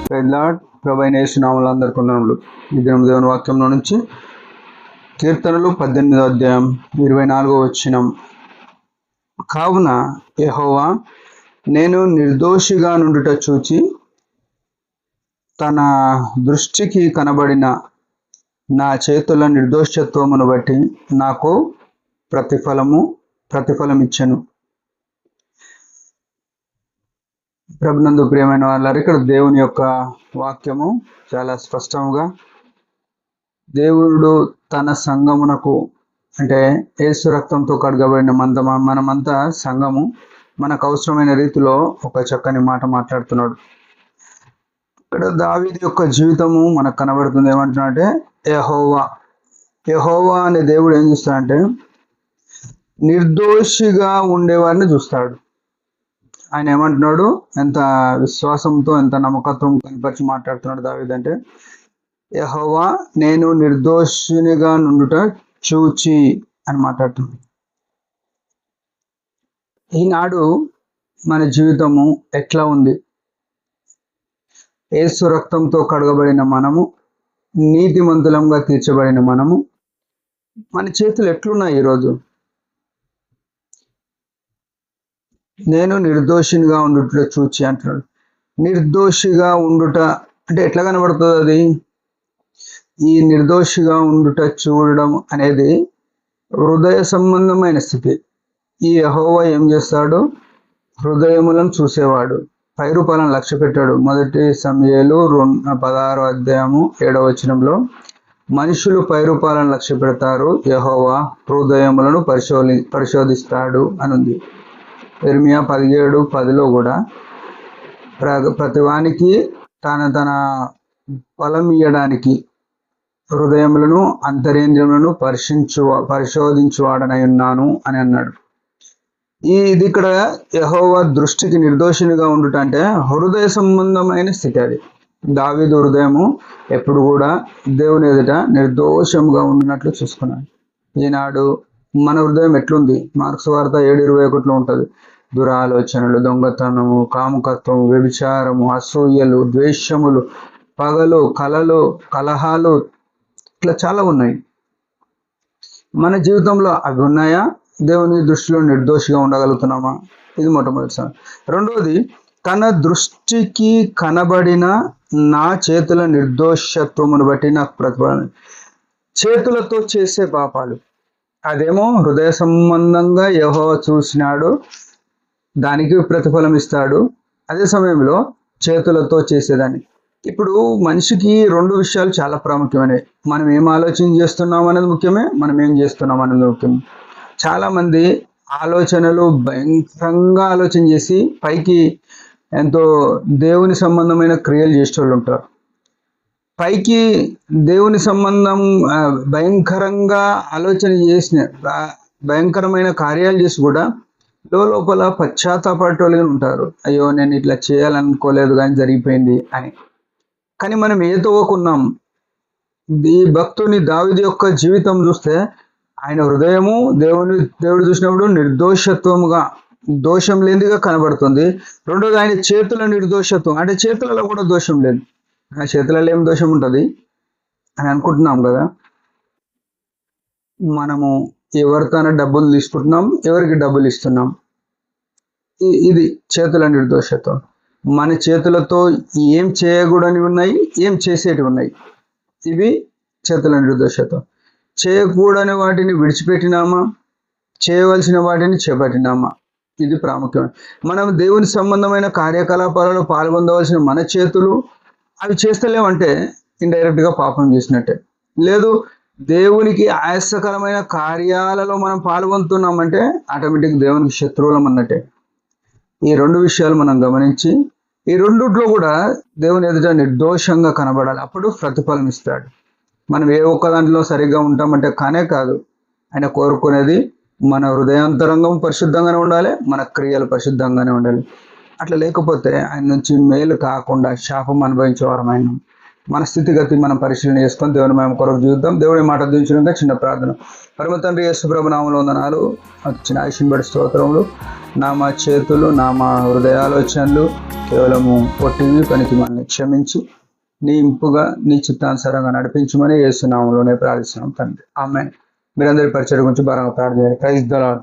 Praise lord. ప్రభు అయిన యేసు నామములో అందరికీ వందనములు. ఈ దినం దేవుని వాక్యంలో నుంచి కీర్తనలు 18వ అధ్యాయం 24వ వచనం. కావున యెహోవా నేను నిర్దోషిగా నుండుట చూచి తన దృష్టికి కనబడిన నా చేతుల నిర్దోషత్వమును బట్టి నాకు ప్రతిఫలం ఇచ్చెను. ప్రభునందు ప్రియమైన వాళ్ళారు, ఇక్కడ దేవుని యొక్క వాక్యము చాలా స్పష్టంగా దేవుడు తన సంఘమునకు, అంటే యేసు రక్తంతో కడగబడిన మనమంతా సంఘము, మనకు అవసరమైన రీతిలో ఒక చక్కని మాట మాట్లాడుతున్నాడు. ఇక్కడ దావీదు యొక్క జీవితము మనకు కనబడుతుంది. ఏమంటున్నాడంటే యెహోవా అనే దేవుడు ఏం చూస్తాడంటే నిర్దోషిగా ఉండేవారిని చూస్తాడు. ఆయన ఏమంటున్నాడు, ఎంత విశ్వాసంతో ఎంత నమ్మకత్వం కనపరిచి మాట్లాడుతున్నాడు దావీదు అంటే, యెహోవా నేను నిర్దోషినిగా నుండుట చూచి అని మాట్లాడుతున్నాడు. ఈనాడు మన జీవితము ఎట్లా ఉంది? యేసు రక్తంతో కడగబడిన మనము, నీతిమంతులంగా తీర్చబడిన మనము, మన చేతులు ఎట్లున్నాయి ఈరోజు? నేను నిర్దోషినిగా ఉండుట చూచి అంటున్నాడు. నిర్దోషిగా ఉండుట అంటే ఎట్లా కనబడుతుంది? అది ఈ నిర్దోషిగా ఉండుట చూడడం అనేది హృదయ సంబంధమైన స్థితి. ఈ యెహోవా ఏం చేస్తాడు? హృదయములను చూసేవాడు, పై రూపాలను లక్ష్య పెట్టాడు. 1 సమూయేలు 16వ అధ్యాయము 7వ వచనంలో మనుషులు పై రూపాలను లక్ష్య పెడతారు, యెహోవా హృదయములను పరిశోధిస్తాడు అనుంది. ఇర్మియా 17:10లో కూడా ప్రతివానికి తన ఫలం ఇయ్యడానికి హృదయములను అంతరేంద్రియములను పరిశోధించువాడనై ఉన్నాను అని అన్నాడు. ఇది ఇక్కడ యెహోవా దృష్టికి నిర్దోషినిగా ఉండుట అంటే హృదయ సంబంధమైన స్థితి. అది దావీదు హృదయము ఎప్పుడు కూడా దేవుని ఎదుట నిర్దోషంగా ఉండినట్లు చూసుకున్నాడు. ఈనాడు మన హృదయం ఎట్లుంది? మార్క్స్ వార్త 7:21లో ఉంటుంది. దురాలోచనలు, దొంగతనము, కాముకత్వము, వ్యభిచారము, అసూయలు, ద్వేషములు, పగలు, కలలు, కలహాలు, ఇట్లా చాలా ఉన్నాయి. మన జీవితంలో అవి ఉన్నాయా? దేవుని దృష్టిలో నిర్దోషిగా ఉండగలుగుతున్నామా? ఇది మొట్టమొదటిసారి. రెండవది, తన దృష్టికి కనబడిన నా చేతుల నిర్దోషత్వమును బట్టి నాకు ప్రతిఫలం. చేతులతో చేసే పాపాలు, అదేమో హృదయ సంబంధంగా యెహోవా చూసినాడు, దానికి ప్రతిఫలం ఇస్తాడు. అదే సమయంలో చేతులతో చేసేదాన్ని. ఇప్పుడు మనిషికి 2 విషయాలు చాలా ప్రాముఖ్యమైనవి. మనం ఏం ఆలోచన చేస్తున్నాం అనేది ముఖ్యమే, మనం ఏం చేస్తున్నాం అనేది ముఖ్యమే. చాలామంది ఆలోచనలు భయంకరంగా ఆలోచన చేసి పైకి ఎంతో దేవుని సంబంధమైన క్రియలు చేసేవాళ్ళు ఉంటారు. పైకి దేవుని సంబంధం భయంకరంగా ఆలోచన చేసిన భయంకరమైన కార్యాలు చేసి కూడా లోపల పశ్చాత్తాపడేటోళ్ళుగా ఉంటారు. అయ్యో నేను ఇట్లా చేయాలనుకోలేదు కానీ జరిగిపోయింది అని. కానీ మనం ఏ తోవకున్నాం? ఈ భక్తుని దావీదు యొక్క జీవితం చూస్తే ఆయన హృదయము దేవుడు చూసినప్పుడు నిర్దోషత్వముగా, దోషం లేనిదిగా కనబడుతుంది. రెండోది ఆయన చేతుల నిర్దోషత్వం, అంటే చేతులలో కూడా దోషం లేదు. ఆ చేతులలో ఏం దోషం ఉంటుంది అని అనుకుంటున్నాం కదా. మనము ఎవరితోనైనా డబ్బులు తీసుకుంటున్నాం, ఎవరికి డబ్బులు ఇస్తున్నాం, ఇది చేతుల నిర్దోషత్వం. మన చేతులతో ఏం చేయకూడని ఉన్నాయి, ఏం చేసేటివి ఉన్నాయి, ఇవి చేతుల నిర్దోషత్వం. చేయకూడని వాటిని విడిచిపెట్టినామా, చేయవలసిన వాటిని చేపట్టినామా, ఇది ప్రాముఖ్యం. మనం దేవుని సంబంధమైన కార్యకలాపాలలో పాల్గొనవలసిన మన చేతులు అవి చేస్తలేమంటే ఇండైరెక్ట్గా పాపం చేసినట్టే. లేదు, దేవునికి ఆయాసకరమైన కార్యాలలో మనం పాల్గొంటున్నామంటే ఆటోమేటిక్ దేవునికి శత్రువులం అన్నట్టే. ఈ 2 విషయాలు మనం గమనించి ఈ రెండిట్లో కూడా దేవుని ఎదుట నిర్దోషంగా కనబడాలి, అప్పుడు ప్రతిఫలం ఇస్తాడు. మనం ఏ ఒక్క దాంట్లో సరిగ్గా ఉంటామంటే కానే కాదు. ఆయన కోరుకునేది మన హృదయాంతరంగం పరిశుద్ధంగానే ఉండాలి, మన క్రియలు పరిశుద్ధంగానే ఉండాలి. అట్లా లేకపోతే ఆయన నుంచి మేలు కాకుండా శాపం అనుభవించేవారం ఆయన. మన స్థితిగతి మనం పరిశీలన చేసుకొని దేవుని మేము కొరకు చూద్దాం. దేవుని మాట దించడంగా చిన్న ప్రార్థన. పరమ తండ్రి యేసు ప్రభు నామములో వందనాలు, వచ్చిన ఆయుష్ని బట్టి స్తోత్రములు. నా మా చేతులు, నా మా హృదయాలోచనలు కేవలము పొట్టివి, పనికి మనల్ని క్షమించి నీ ఇంపుగా నీ చిత్తానుసారంగా నడిపించమని యేసు నామములోనే ప్రార్థిస్తున్నాం తండ్రి. ఆమేన్. మీరందరి పరిచయం గురించి బాగా ప్రార్థన చేయాలి. Praise the lord.